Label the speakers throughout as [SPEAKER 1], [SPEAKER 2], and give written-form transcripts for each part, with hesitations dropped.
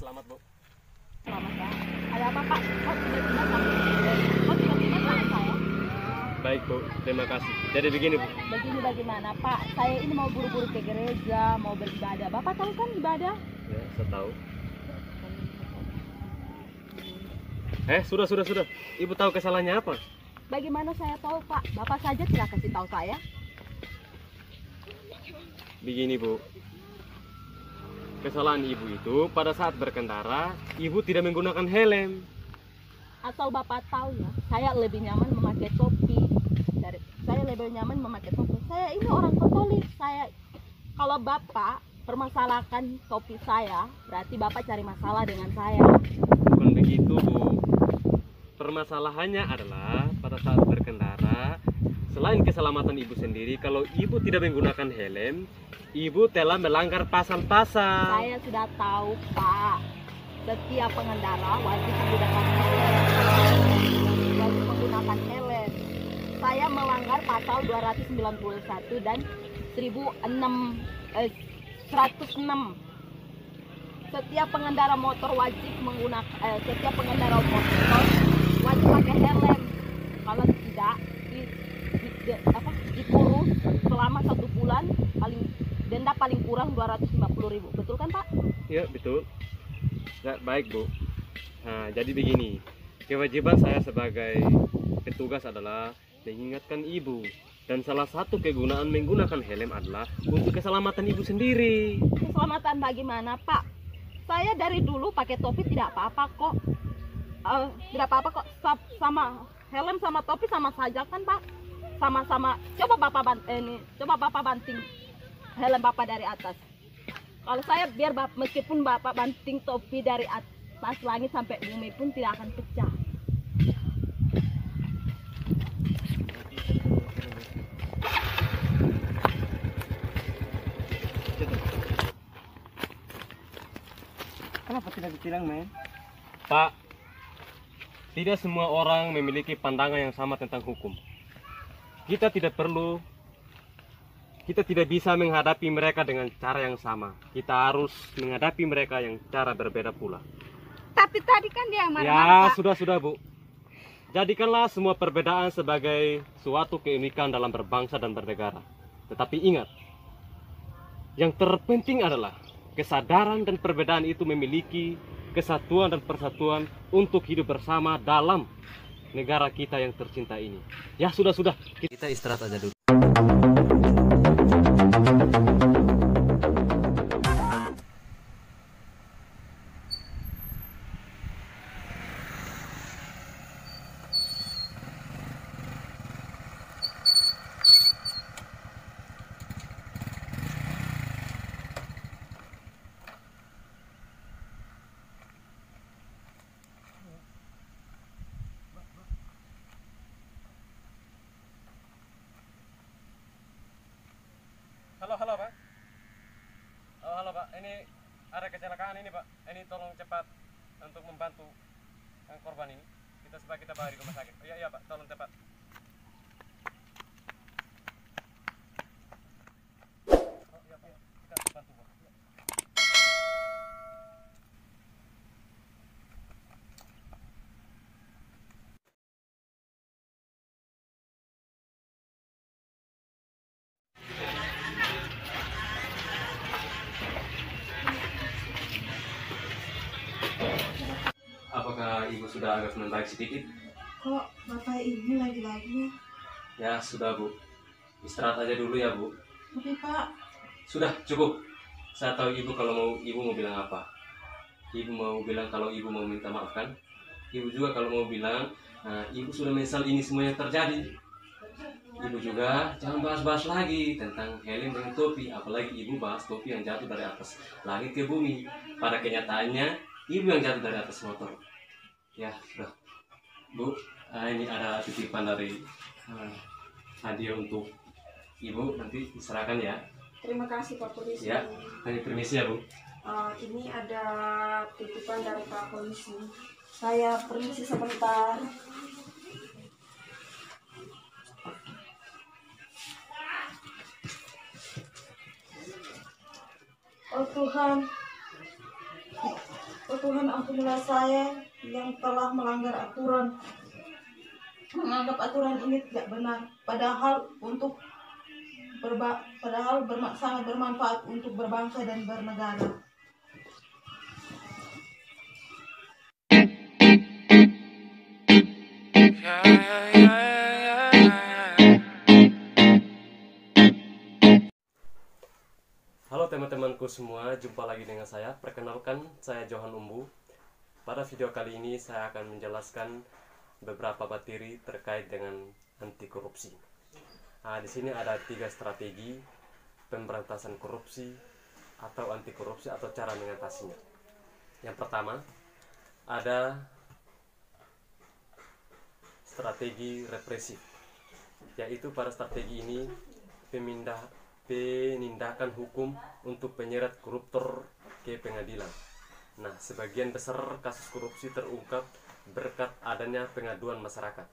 [SPEAKER 1] selamat Bu.
[SPEAKER 2] Selamat ya. Ada apa Pak? Kok tiba-tiba tangan saya?
[SPEAKER 1] Baik Bu, terima kasih. Jadi begini Bu.
[SPEAKER 2] Begini bagaimana Pak? Saya ini mau buru-buru ke gereja, mau beribadah. Bapak tahu kan ibadah?
[SPEAKER 1] Ya, saya tahu. Sudah. Ibu tahu kesalahannya apa?
[SPEAKER 2] Bagaimana saya tahu Pak? Bapak saja tidak kasih tahu saya.
[SPEAKER 1] Begini Bu. Kesalahan ibu itu pada saat berkendara, ibu tidak menggunakan helm.
[SPEAKER 2] Asal Bapak tahu ya, saya lebih nyaman memakai topi. Saya lebih nyaman memakai topi. Saya ini orang Katolik. Kalau Bapak permasalahkan topi saya, berarti Bapak cari masalah dengan saya.
[SPEAKER 1] Bukan begitu Bu. Permasalahannya adalah pada saat berkendara, selain keselamatan ibu sendiri, kalau ibu tidak menggunakan helm, ibu telah melanggar pasal-pasal.
[SPEAKER 2] Saya sudah tahu Pak, setiap pengendara wajib menggunakan helm. Saya melanggar pasal 291 dan 106. Setiap pengendara motor wajib pakai helm. Kalau tidak dikurung selama 1 bulan, denda paling kurang 250.000. Betul kan Pak?
[SPEAKER 1] Ya betul. Ya, baik Bu. Nah, jadi begini, kewajiban saya sebagai petugas adalah mengingatkan ibu, dan salah satu kegunaan menggunakan helm adalah untuk keselamatan ibu sendiri.
[SPEAKER 2] Keselamatan bagaimana Pak? Saya dari dulu pakai topi tidak apa-apa kok. Sama helm sama topi sama saja kan Pak? Sama-sama. Coba Bapak banting helm Bapak dari atas. Kalau saya meskipun Bapak banting topi dari atas langit sampai bumi pun tidak akan pecah.
[SPEAKER 3] Kenapa tidak ditilang, men?
[SPEAKER 1] Pak, tidak semua orang memiliki pandangan yang sama tentang hukum. Kita tidak bisa menghadapi mereka dengan cara yang sama. Kita harus menghadapi mereka yang cara berbeda pula.
[SPEAKER 4] Tapi tadi kan dia yang
[SPEAKER 1] Ya,
[SPEAKER 4] marah-marah, Pak.
[SPEAKER 1] sudah Bu. Jadikanlah semua perbedaan sebagai suatu keunikan dalam berbangsa dan bernegara. Tetapi ingat, yang terpenting adalah kesadaran dan perbedaan itu memiliki kesatuan dan persatuan untuk hidup bersama dalam negara kita yang tercinta ini. Ya, sudah. Kita istirahat aja dulu. Halo Pak. Halo Pak, ini ada kecelakaan ini Pak. Ini tolong cepat untuk membantu yang korban ini. Kita bawa di rumah sakit. Iya Pak, tolong cepat. Oh iya Pak, kita bantu Pak. Apakah Ibu sudah agak membaik sedikit?
[SPEAKER 4] Kok Bapak ini lagi-lagi?
[SPEAKER 1] Ya sudah Bu, istirahat aja dulu ya Bu.
[SPEAKER 4] Tapi Pak,
[SPEAKER 1] Sudah cukup. Saya tahu Ibu mau bilang apa. Ibu mau bilang kalau Ibu mau minta maaf kan? Ibu juga kalau mau bilang, Ibu sudah menyesal ini semua yang terjadi. Ibu juga jangan bahas-bahas lagi tentang helm dengan topi, apalagi Ibu bahas topi yang jatuh dari atas langit ke bumi. Pada kenyataannya Ibu yang jatuh dari atas motor. Ya sudah Bu, ini ada titipan dari hadiah untuk Ibu, nanti diserahkan ya.
[SPEAKER 4] terima kasih Pak Polisi.
[SPEAKER 1] Ya, kami permisi ya Bu.
[SPEAKER 4] Ini ada titipan dari Pak Polisi. Saya permisi sebentar. Oh Tuhan, Tuhan ampunilah saya yang telah melanggar aturan, menganggap aturan ini tidak benar, padahal sangat bermanfaat untuk berbangsa dan bernegara.
[SPEAKER 1] Halo teman-temanku semua, jumpa lagi dengan saya. Perkenalkan, saya Johan Umbu. Pada video kali ini saya akan menjelaskan beberapa materi terkait dengan anti korupsi. Nah, di sini ada 3 strategi pemberantasan korupsi atau anti korupsi atau cara mengatasinya. Yang pertama, ada strategi represif, yaitu pada strategi ini penindakan hukum untuk penyeret koruptor ke pengadilan. Nah, sebagian besar kasus korupsi terungkap berkat adanya pengaduan masyarakat.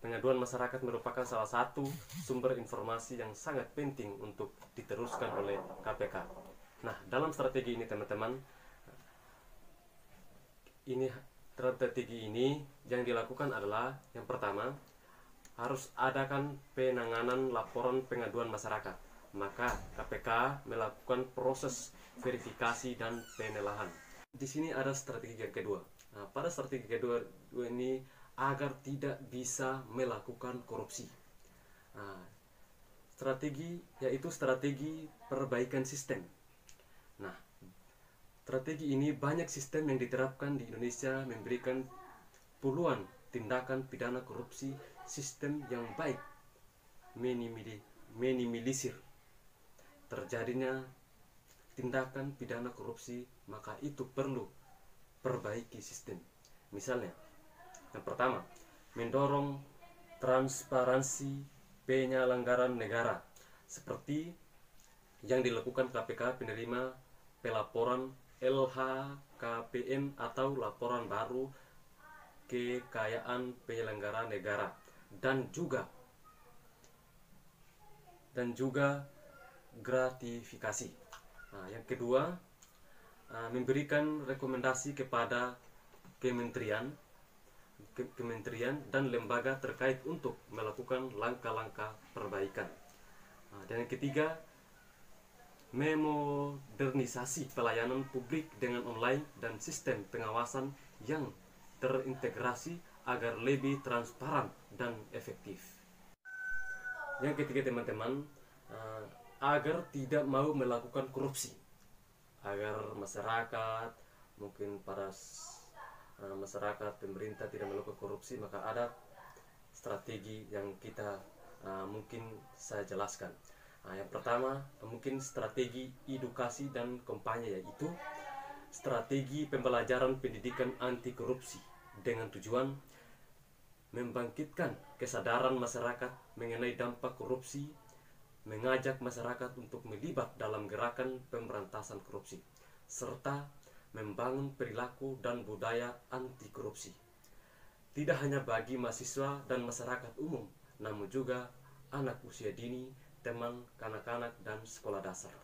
[SPEAKER 1] Pengaduan masyarakat merupakan salah satu sumber informasi yang sangat penting untuk diteruskan oleh KPK. Nah, dalam strategi ini teman-teman, strategi ini yang dilakukan adalah yang pertama, harus adakan penanganan laporan pengaduan masyarakat. Maka KPK melakukan proses verifikasi dan penelahan. Di sini ada strategi yang kedua. Nah, pada strategi kedua ini agar tidak bisa melakukan korupsi. Nah, strategi yaitu strategi perbaikan sistem. Nah, strategi ini banyak sistem yang diterapkan di Indonesia memberikan puluhan tindakan pidana korupsi. Sistem yang baik minimalisir terjadinya tindakan pidana korupsi, maka itu perlu perbaiki sistem. Misalnya, yang pertama, mendorong transparansi penyelenggaraan negara seperti yang dilakukan KPK penerima pelaporan LHKPN atau laporan baru kekayaan penyelenggara negara, dan juga gratifikasi. Nah, yang kedua, memberikan rekomendasi kepada kementerian dan lembaga terkait untuk melakukan langkah-langkah perbaikan. Nah, dan yang ketiga, memodernisasi pelayanan publik dengan online dan sistem pengawasan yang terintegrasi agar lebih transparan dan efektif. Yang ketiga teman-teman, agar tidak mau melakukan korupsi, agar masyarakat, mungkin para masyarakat, pemerintah tidak melakukan korupsi, maka ada strategi yang kita mungkin saya jelaskan. Yang pertama, mungkin strategi edukasi dan kampanye, yaitu strategi pembelajaran pendidikan anti korupsi dengan tujuan membangkitkan kesadaran masyarakat mengenai dampak korupsi, mengajak masyarakat untuk terlibat dalam gerakan pemberantasan korupsi, serta membangun perilaku dan budaya anti korupsi. Tidak hanya bagi mahasiswa dan masyarakat umum, namun juga anak usia dini, teman, kanak-kanak, dan sekolah dasar.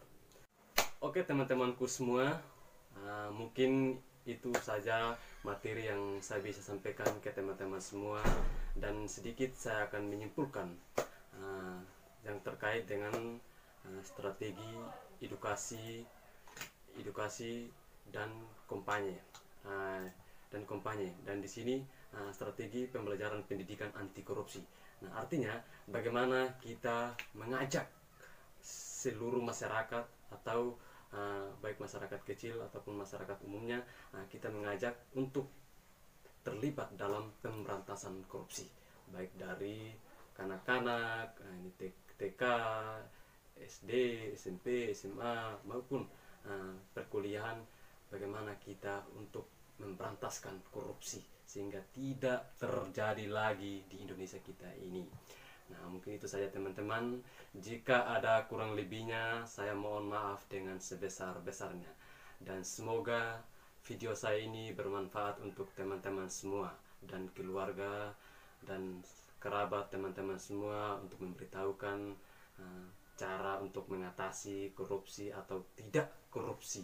[SPEAKER 1] Oke teman-temanku semua, mungkin itu saja materi yang saya bisa sampaikan ke teman-teman semua, dan sedikit saya akan menyimpulkan yang terkait dengan strategi edukasi dan kampanye. Dan di sini strategi pembelajaran pendidikan anti korupsi. Nah, artinya bagaimana kita mengajak seluruh masyarakat atau baik masyarakat kecil ataupun masyarakat umumnya, kita mengajak untuk terlibat dalam pemberantasan korupsi, baik dari kanak-kanak, TK, SD, SMP, SMA, maupun perkuliahan, bagaimana kita untuk memberantaskan korupsi sehingga tidak terjadi lagi di Indonesia kita ini. Nah, mungkin itu saja teman-teman. Jika ada kurang lebihnya, saya mohon maaf dengan sebesar-besarnya. Dan semoga video saya ini bermanfaat untuk teman-teman semua dan keluarga dan kerabat teman-teman semua, untuk memberitahukan cara untuk mengatasi korupsi atau tidak korupsi.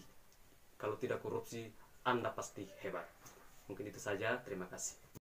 [SPEAKER 1] Kalau tidak korupsi, Anda pasti hebat. Mungkin itu saja, terima kasih.